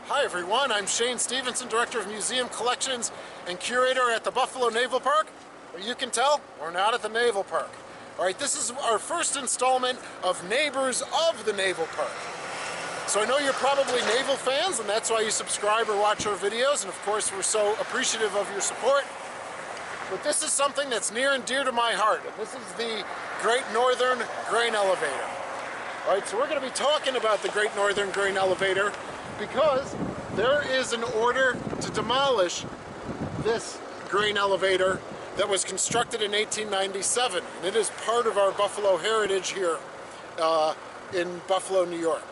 Hi everyone, I'm Shane Stevenson, Director of Museum Collections and Curator at the Buffalo Naval Park. Well, you can tell, we're not at the Naval Park. Alright, this is our first installment of Neighbors of the Naval Park. So I know you're probably naval fans, and that's why you subscribe or watch our videos, and of course we're so appreciative of your support. But this is something that's near and dear to my heart, and this is the Great Northern Grain Elevator. Alright, so we're going to be talking about the Great Northern Grain Elevator because there is an order to demolish this grain elevator that was constructed in 1897, and it is part of our Buffalo heritage here in Buffalo, New York.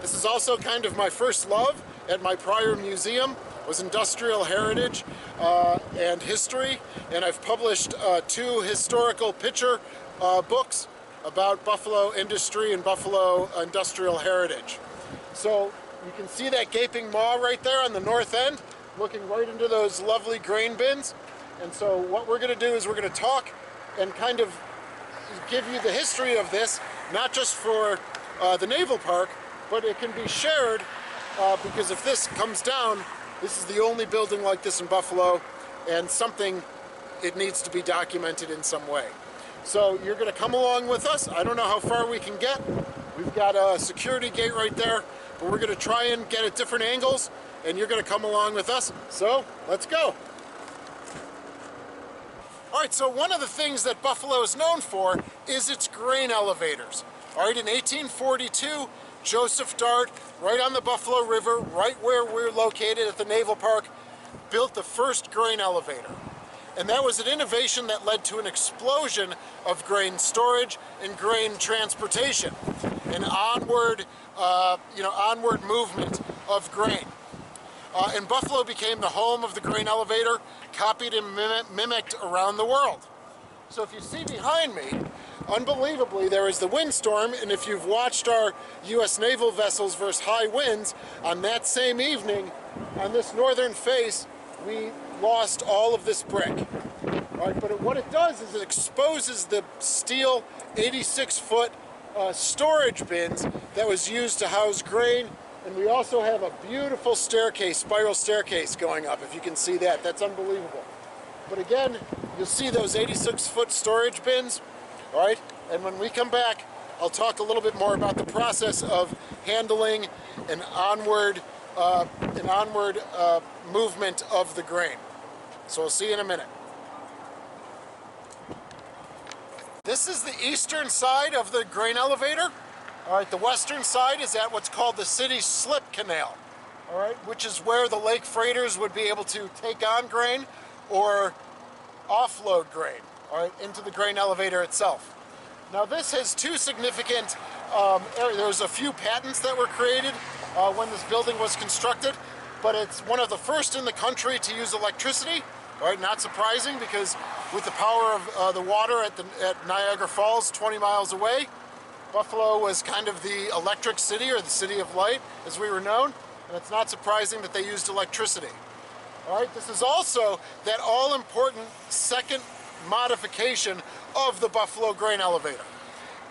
This is also kind of my first love at my prior museum, was industrial heritage and history, and I've published 2 historical picture books about Buffalo industry and Buffalo industrial heritage. So you can see that gaping maw right there on the north end, looking right into those lovely grain bins. And so what we're going to do is we're going to talk and kind of give you the history of this, not just for the Naval Park, but it can be shared because if this comes down, this is the only building like this in Buffalo, and it needs to be documented in some way. So you're going to come along with us. I don't know how far we can get. We've got a security gate right there, but we're going to try and get at different angles, and you're going to come along with us. So let's go. Alright, so one of the things that Buffalo is known for is its grain elevators. Alright, in 1842, Joseph Dart, right on the Buffalo River, right where we're located at the Naval Park, built the first grain elevator. And that was an innovation that led to an explosion of grain storage and grain transportation, an onward movement of grain. And Buffalo became the home of the grain elevator, copied and mimicked around the world. So if you see behind me, unbelievably, there is the windstorm, and if you've watched our U.S. naval vessels versus high winds, on that same evening, on this northern face, we lost all of this brick. All right, but what it does is it exposes the steel 86-foot storage bins that was used to house grain. And we also have a beautiful staircase, spiral staircase going up. If you can see that, that's unbelievable. But again, you'll see those 86-foot storage bins, all right? And when we come back, I'll talk a little bit more about the process of handling an onward movement of the grain. So we'll see you in a minute. This is the eastern side of the grain elevator. All right, the western side is at what's called the city slip canal, all right, which is where the lake freighters would be able to take on grain or offload grain, all right, into the grain elevator itself. Now this has 2 significant areas. There was a few patents that were created when this building was constructed, but it's one of the first in the country to use electricity. All right, not surprising because with the power of the water at Niagara Falls, 20 miles away, Buffalo was kind of the electric city, or the city of light, as we were known, and it's not surprising that they used electricity. All right, this is also that all-important second modification of the Buffalo grain elevator.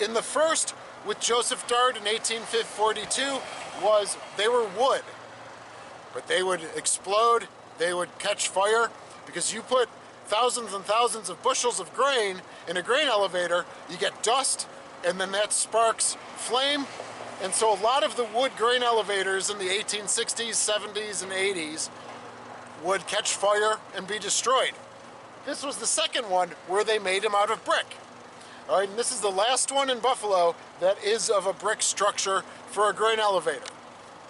In the first, with Joseph Dart in 1842, they were wood, but they would explode, they would catch fire, because you put thousands and thousands of bushels of grain in a grain elevator, you get dust, and then that sparks flame. And so a lot of the wood grain elevators in the 1860s, 70s, and 80s would catch fire and be destroyed. This was the second one where they made them out of brick. All right, and this is the last one in Buffalo that is of a brick structure for a grain elevator.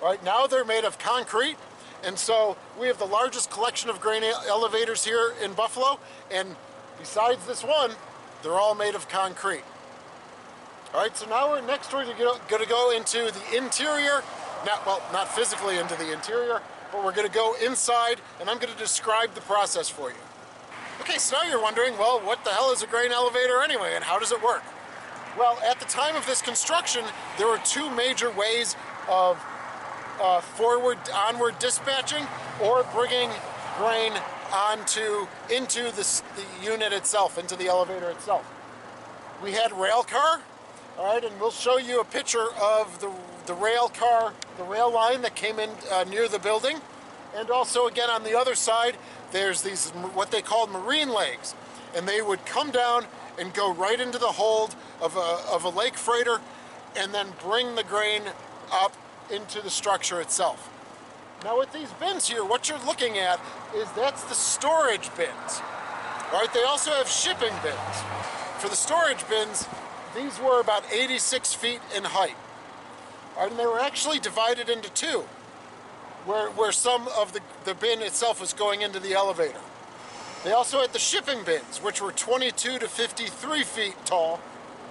All right, now they're made of concrete, and so we have the largest collection of grain elevators here in Buffalo, and besides this one, they're all made of concrete. All right, so now we're going to go into the interior, not physically into the interior, but we're going to go inside, and I'm going to describe the process for you. Okay, so now you're wondering, well, what the hell is a grain elevator anyway, and how does it work? Well, at the time of this construction, there were 2 major ways of onward dispatching or bringing grain into the unit itself, into the elevator itself. We had rail car, all right, and we'll show you a picture of the rail line that came in near the building. And also again on the other side, there's these what they called marine legs. And they would come down and go right into the hold of a lake freighter and then bring the grain up into the structure itself. Now with these bins here, what you're looking at is that's the storage bins. All right, they also have shipping bins. For the storage bins, these were about 86 feet in height. All right, and they were actually divided into two, where some of the bin itself was going into the elevator. They also had the shipping bins, which were 22 to 53 feet tall,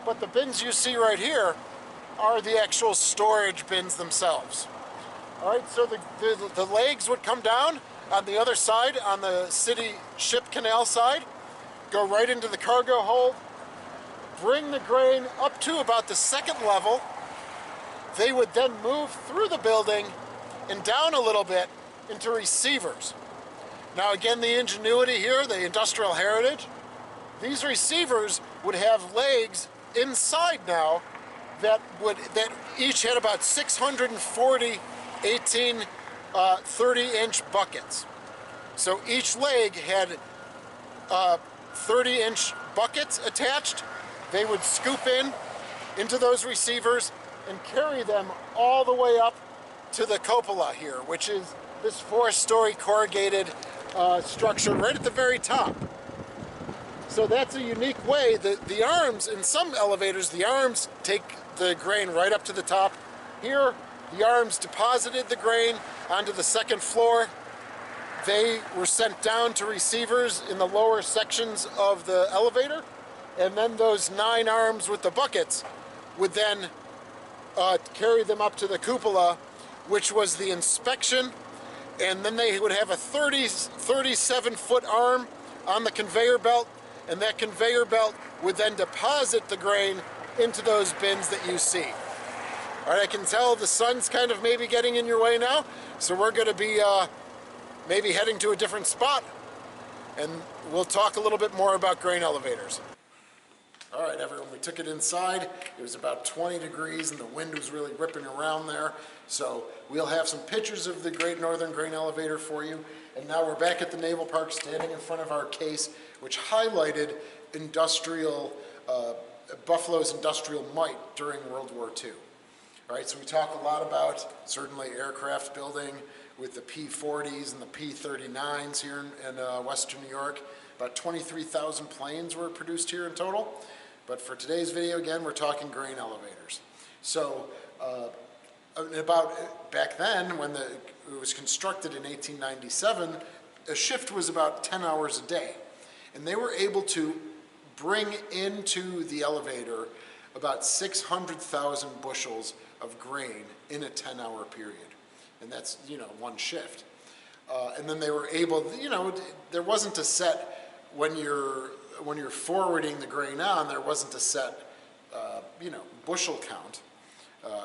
but the bins you see right here are the actual storage bins themselves. All right, so the legs would come down on the other side, on the city ship canal side, go right into the cargo hold, bring the grain up to about the second level. They would then move through the building and down a little bit into receivers. Now again, the ingenuity here, the industrial heritage, these receivers would have legs inside now that each had about 640 30-inch buckets. So each leg had 30-inch buckets attached. They would scoop into those receivers and carry them all the way up to the cupola here, which is this 4-story corrugated structure right at the very top. So that's a unique way. The arms, in some elevators, the arms take the grain right up to the top. Here, the arms deposited the grain onto the second floor. They were sent down to receivers in the lower sections of the elevator, and then those 9 arms with the buckets would then carry them up to the cupola, which was the inspection, and then they would have a 37-foot arm on the conveyor belt, and that conveyor belt would then deposit the grain into those bins that you see. All right, I can tell the sun's kind of maybe getting in your way now, so we're going to be maybe heading to a different spot, and we'll talk a little bit more about grain elevators. All right, everyone, we took it inside. It was about 20 degrees and the wind was really ripping around there. So we'll have some pictures of the Great Northern Grain Elevator for you. And now we're back at the Naval Park standing in front of our case, which highlighted Buffalo's industrial might during World War II. All right, so we talk a lot about certainly aircraft building with the P-40s and the P-39s here in Western New York. About 23,000 planes were produced here in total. But for today's video, again, we're talking grain elevators. So back then, when it was constructed in 1897, a shift was about 10 hours a day. And they were able to bring into the elevator about 600,000 bushels of grain in a 10-hour period. And that's, one shift. And then they were able, there wasn't a set, when you're forwarding the grain on, there wasn't a set, bushel count.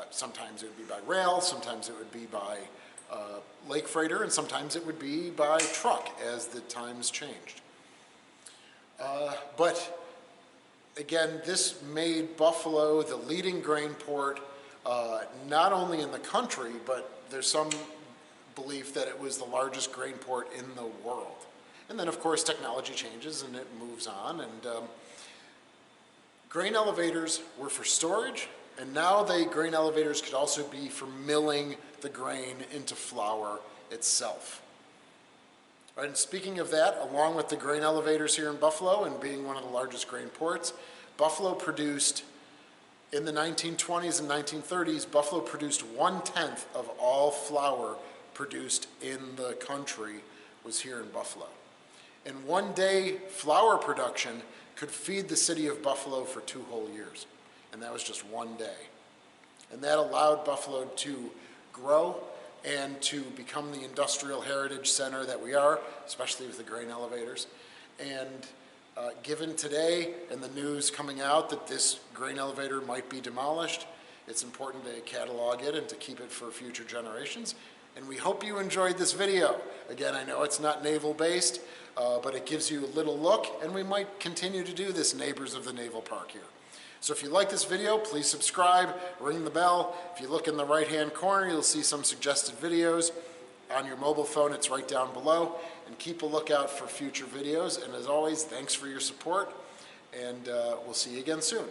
Sometimes it would be by rail, sometimes it would be by lake freighter, and sometimes it would be by truck as the times changed. But again, this made Buffalo the leading grain port, not only in the country, but there's some belief that it was the largest grain port in the world. And then, of course, technology changes and it moves on. And grain elevators were for storage, and now grain elevators could also be for milling the grain into flour itself. Right, and speaking of that, along with the grain elevators here in Buffalo and being one of the largest grain ports, Buffalo produced, in the 1920s and 1930s, Buffalo produced 1/10 of all flour produced in the country was here in Buffalo. And one day, flour production could feed the city of Buffalo for 2 whole years. And that was just one day. And that allowed Buffalo to grow and to become the industrial heritage center that we are, especially with the grain elevators. And given today and the news coming out that this grain elevator might be demolished, it's important to catalog it and to keep it for future generations. And we hope you enjoyed this video. Again, I know it's not naval based, but it gives you a little look, and we might continue to do this Neighbors of the Naval Park here. So if you like this video, please subscribe, ring the bell. If you look in the right-hand corner, you'll see some suggested videos. On your mobile phone, it's right down below. And keep a lookout for future videos. And as always, thanks for your support. And we'll see you again soon.